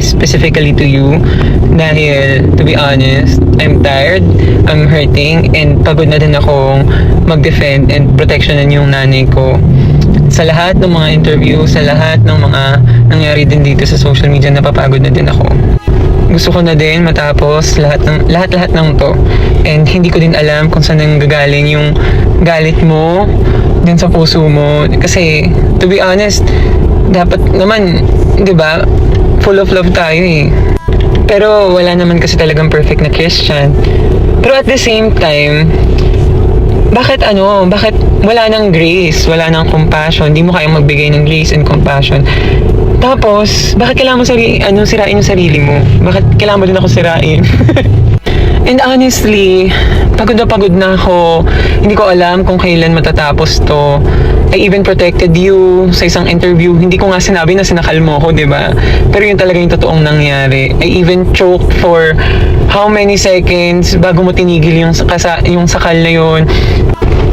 specifically to you dahil to be honest, I'm tired, I'm hurting, and pagod na din akong mag-defend and protectionan yung nanay ko. Sa lahat ng mga interview, sa lahat ng mga nangyari din dito sa social media, napapagod na din ako. Gusto ko na din matapos lahat ng to, and hindi ko din alam kung saan nanggagaling yung galit mo din sa puso mo, kasi to be honest, dapat naman, 'di ba, full of love tayo eh. Pero wala naman kasi talagang perfect na Christian. Pero at the same time, bakit wala nang grace, wala nang compassion, di mo kayang magbigay ng grace and compassion. Tapos, bakit kailangan mo sirain yung sarili mo? Bakit kailangan mo din ako sirain? And honestly, pagod na ako. Hindi ko alam kung kailan matatapos to. I even protected you sa isang interview. Hindi ko nga sinabi na sinakal mo ko, diba? Pero yun talaga yung totoong nangyari. I even choked for how many seconds bago mo tinigil yung sakal na yun.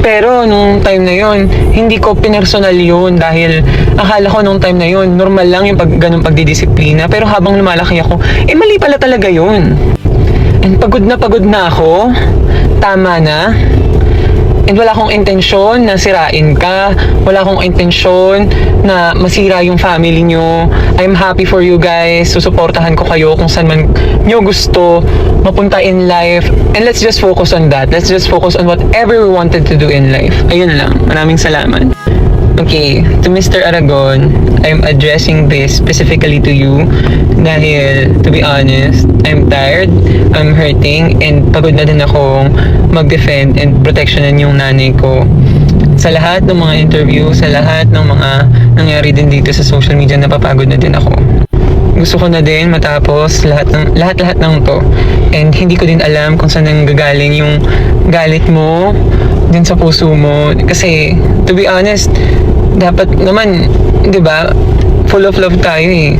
Pero nung time na yun, hindi ko pinersonal yun dahil akala ko nung time na yun, normal lang yung ganung pagdidisiplina. Pero habang lumalaki ako, mali pala talaga yun. And pagod na ako, tama na. And wala akong intensyon na sirain ka, wala akong intensyon na masira yung family nyo. I'm happy for you guys, susuportahan ko kayo kung saan man nyo gusto mapunta in life. And let's just focus on that. Let's just focus on whatever we wanted to do in life. Ayun lang, maraming salamat. Okay, to Mr. Aragon, I'm addressing this specifically to you dahil, to be honest, I'm tired, I'm hurting, and pagod na din akong mag-defend and protectionan yung nanay ko. Sa lahat ng mga interview, sa lahat ng mga nangyari din dito sa social media, napapagod na din ako. Gusto ko na din matapos lahat ng to, and hindi ko din alam kung saan nanggagaling yung galit mo din sa puso mo, kasi to be honest, dapat naman, 'di ba, full of love tayo eh.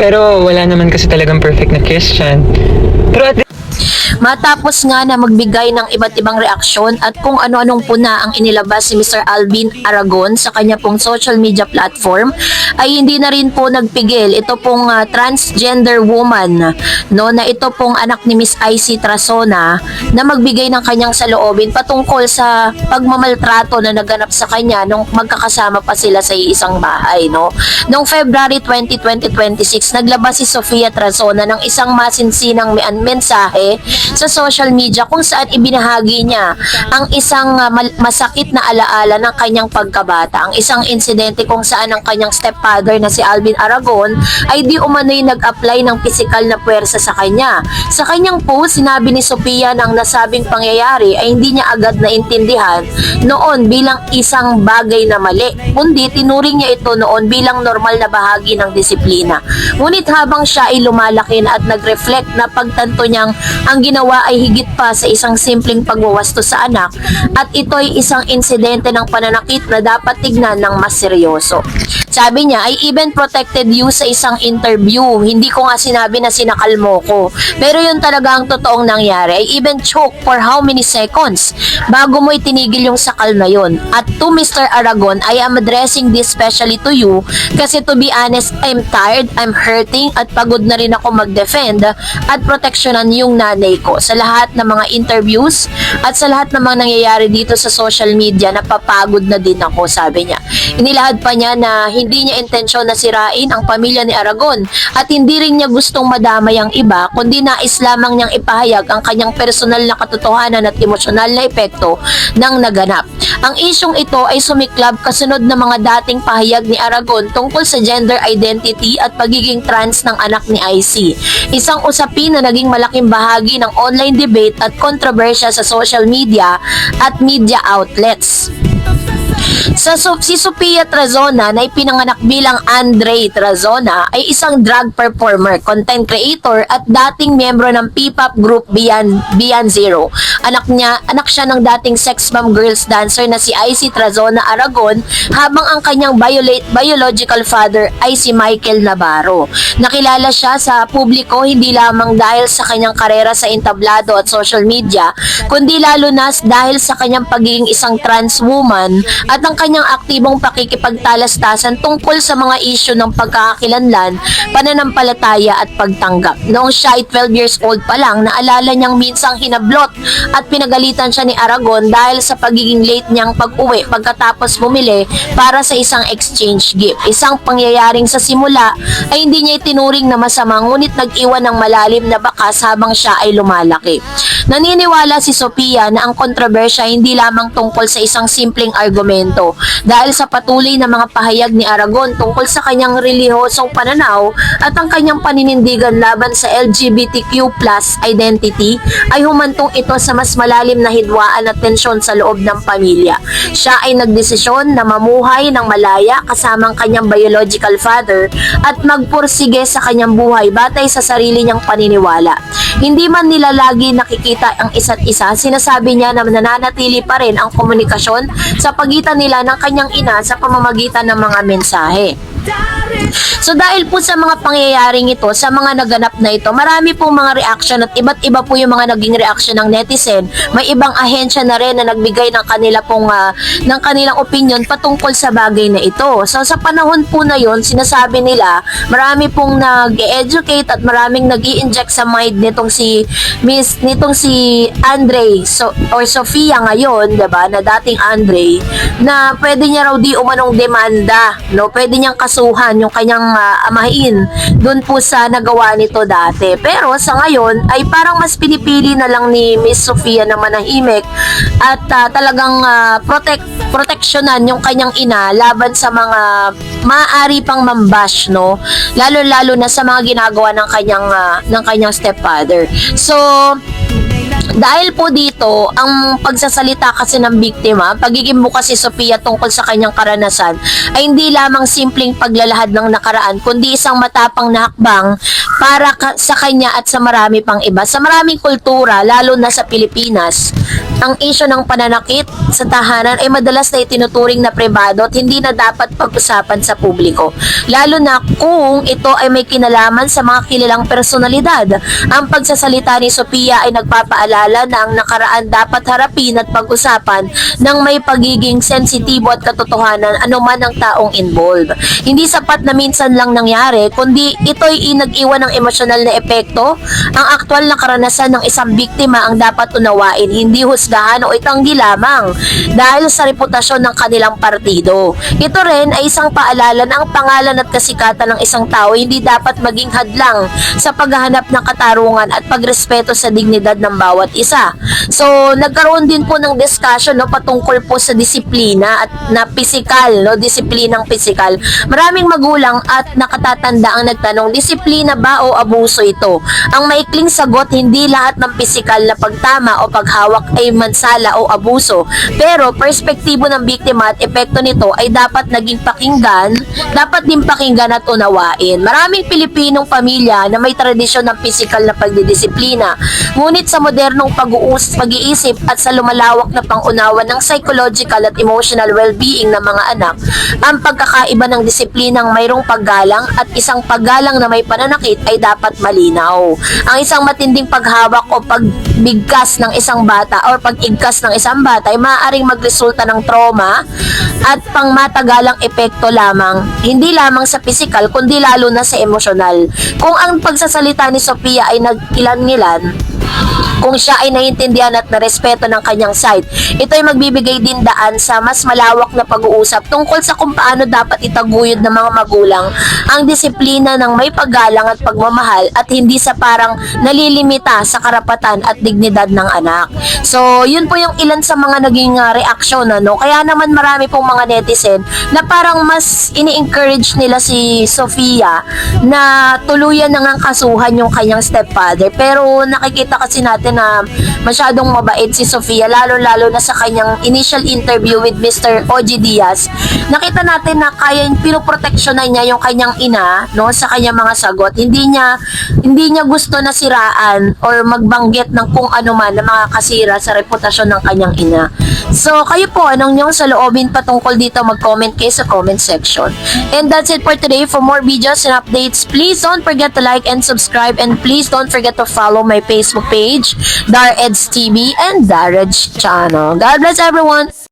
Pero wala naman kasi talagang perfect na Christian. Pero at Matapos nga na magbigay ng iba't ibang reaksyon at kung ano-anong puna ang inilabas si Mr. Alvin Aragon sa kanya pong social media platform, ay hindi na rin po nagpigil. Ito pong transgender woman, no, na ito pong anak ni Miss IC Trazona, na magbigay ng kanyang saloobin patungkol sa pagmamaltrato na naganap sa kanya nung magkakasama pa sila sa isang bahay, no. Noong February 20, 2026, naglabas si Sofia Trazona ng isang masinsinang mensahe sa social media kung saan ibinahagi niya ang isang masakit na alaala ng kanyang pagkabata. Ang isang insidente kung saan ang kanyang stepfather na si Alvin Aragon ay di umano'y nag-apply ng pisikal na puwersa sa kanya. Sa kanyang post, sinabi ni Sofia ng nasabing pangyayari ay hindi niya agad naintindihan noon bilang isang bagay na mali, kundi tinuring niya ito noon bilang normal na bahagi ng disiplina. Ngunit habang siya ay lumalaki na at nag-reflect na pagtanto niyang ang ginawa ay higit pa sa isang simpleng pagwawasto sa anak at ito'y isang insidente ng pananakit na dapat tignan ng mas seryoso. Sabi niya, I even protected you sa isang interview. Hindi ko nga sinabi na sinakal mo ko. Pero yun talaga ang totoong nangyari. I even choked for how many seconds bago mo itinigil yung sakal na yun. At to Mr. Aragon, I am addressing this especially to you kasi to be honest, I'm tired, I'm hurting at pagod na rin ako mag-defend at proteksyonan yung nanay ko. Sa lahat ng mga interviews at sa lahat ng mga nangyayari dito sa social media, napapagod na din ako, sabi niya. Inilahad pa niya na hindi niya intensyon na sirain ang pamilya ni Aragon at hindi rin niya gustong madamay ang iba, kundi nais lamang niyang ipahayag ang kanyang personal na katotohanan at emosyonal na epekto ng naganap. Ang isyong ito ay sumiklab kasunod ng mga dating pahayag ni Aragon tungkol sa gender identity at pagiging trans ng anak ni IC. Isang usapin na naging malaking bahagi ng online debate at kontrobersya sa social media at media outlets. Si Sofia Trazona na ipinanganak bilang Andre Trazona ay isang drag performer, content creator at dating miyembro ng P-pop group Beyond Zero. Anak siya ng dating sex bomb girls dancer na si IC Trazona Aragon, habang ang kanyang biological father ay si Michael Navarro. Nakilala siya sa publiko hindi lamang dahil sa kanyang karera sa entablado at social media, kundi lalo na dahil sa kanyang pagiging isang trans woman at ang kanyang aktibong pakikipagtalastasan tungkol sa mga isyu ng pagkakakilanlan, pananampalataya at pagtanggap. Noong siya ay 12 years old pa lang, naalala niyang minsang hinablot at pinagalitan siya ni Aragon dahil sa pagiging late niyang pag-uwi pagkatapos bumili para sa isang exchange gift. Isang pangyayaring sa simula ay hindi niya itinuring na masama, ngunit nag-iwan ng malalim na bakas habang siya ay lumalaki. Naniniwala si Sofia na ang kontrobersya hindi lamang tungkol sa isang simpleng argumento dahil sa patuloy na mga pahayag ni Aragon tungkol sa kanyang relihiyosong pananaw at ang kanyang paninindigan laban sa LGBTQ+ identity ay humantong ito sa mas malalim na hidwaan at tensyon sa loob ng pamilya. Siya ay nagdesisyon na mamuhay ng malaya kasama ang kanyang biological father at magpursige sa kanyang buhay batay sa sarili niyang paniniwala. Hindi man nila lagi nakikita ang isa't isa, sinasabi niya na nananatili pa rin ang komunikasyon sa pagitan nila ng kanyang ina sa pamamagitan ng mga mensahe. So dahil po sa mga pangyayaring ito, sa mga naganap na ito, marami pong mga reaction at iba't iba po yung mga naging reaction ng netizen. May ibang ahensya na rin na nagbigay ng ng kanilang opinion patungkol sa bagay na ito. So sa panahon po na yon, sinasabi nila, marami pong nag-educate at maraming nag-i-inject sa mind nitong si Andre or Sofia ngayon, 'di ba, na dating Andre, na pwede niya raw di umanong demanda, no? Pwede niyang kasuhan yung kanyang amahin doon po sa nagawa nito dati. Pero sa ngayon ay parang mas pinipili na lang ni Miss Sofia na manahimik at talagang proteksyonan yung kanyang ina laban sa mga maaari pang mambash, no? Lalo-lalo na sa mga ginagawa ng kanyang stepfather. So dahil po dito, ang pagsasalita kasi ng biktima, pagiging bukas si Sofia tungkol sa kanyang karanasan, ay hindi lamang simpleng paglalahad ng nakaraan, kundi isang matapang na hakbang para sa kanya at sa marami pang iba. Sa maraming kultura, lalo na sa Pilipinas, ang isyu ng pananakit sa tahanan ay madalas na itinuturing na pribado at hindi na dapat pag-usapan sa publiko. Lalo na kung ito ay may kinalaman sa mga kilalang personalidad. Ang pagsasalita ni Sofia ay nagpapaalala na ang nakaraan dapat harapin at pag-usapan ng may pagiging sensitibo at katotohanan anuman ang taong involved. Hindi sapat na minsan lang nangyari, kundi ito'y nag-iwan ng emosyonal na epekto. Ang aktwal na karanasan ng isang biktima ang dapat unawain, hindi husgahan o itanggi lamang dahil sa reputasyon ng kanilang partido. Ito rin ay isang paalala na ang pangalan at kasikatan ng isang tao hindi dapat maging hadlang sa paghahanap ng katarungan at pagrespeto sa dignidad ng bawat isa. So, nagkaroon din po ng discussion, no, patungkol po sa disiplina at na pisikal, no, disiplinang pisikal. Maraming magulang at nakatatanda ang nagtanong, disiplina ba o abuso ito? Ang maikling sagot, hindi lahat ng pisikal na pagtama o paghawak ay mansala o abuso. Pero perspektibo ng biktima at epekto nito ay dapat din pakinggan at unawain. Maraming Pilipinong pamilya na may tradisyon ng pisikal na pagdidisiplina. Ngunit sa modernong pag-iisip at sa lumalawak na pangunawa ng psychological at emotional well-being ng mga anak, ang pagkakaiba ng disiplinang mayroong paggalang at isang paggalang na may pananakit ay dapat malinaw. Ang isang matinding paghawak o pagbigkas ng isang bata o pag-igkas ng isang bata ay maaaring magresulta ng trauma at pangmatagalang epekto lamang, hindi lamang sa pisikal kundi lalo na sa emosyonal. Kung ang pagsasalita ni Sofia ay nagkilan-ngilan, kung siya ay naiintindihan at narespeto ng kanyang side, ito ay magbibigay din daan sa mas malawak na pag-uusap tungkol sa kung paano dapat itaguyod ng mga magulang ang disiplina ng may paggalang at pagmamahal at hindi sa parang nalilimita sa karapatan at dignidad ng anak. So, yun po yung ilan sa mga naging reaksyon, ano? Kaya naman marami pong mga netizen na parang mas ini-encourage nila si Sofia na tuluyan na ngang kasuhan yung kanyang stepfather. Pero nakikita kasi natin na masyadong mabait si Sofia, lalo-lalo na sa kanyang initial interview with Mr. Oji Diaz. Nakita natin na kaya pinoproteksyonan niya yung kanyang ina, no, sa kanyang mga sagot. Hindi niya gusto na siraan or magbanggit ng kung ano man na makakasira sa reputasyon ng kanyang ina. So, kayo po, anong niyong saloobin patungkol dito? Mag-comment kayo sa comment section. And that's it for today. For more videos and updates, please don't forget to like and subscribe, and please don't forget to follow my Facebook page, DarEds TV and DarEds channel. God bless everyone!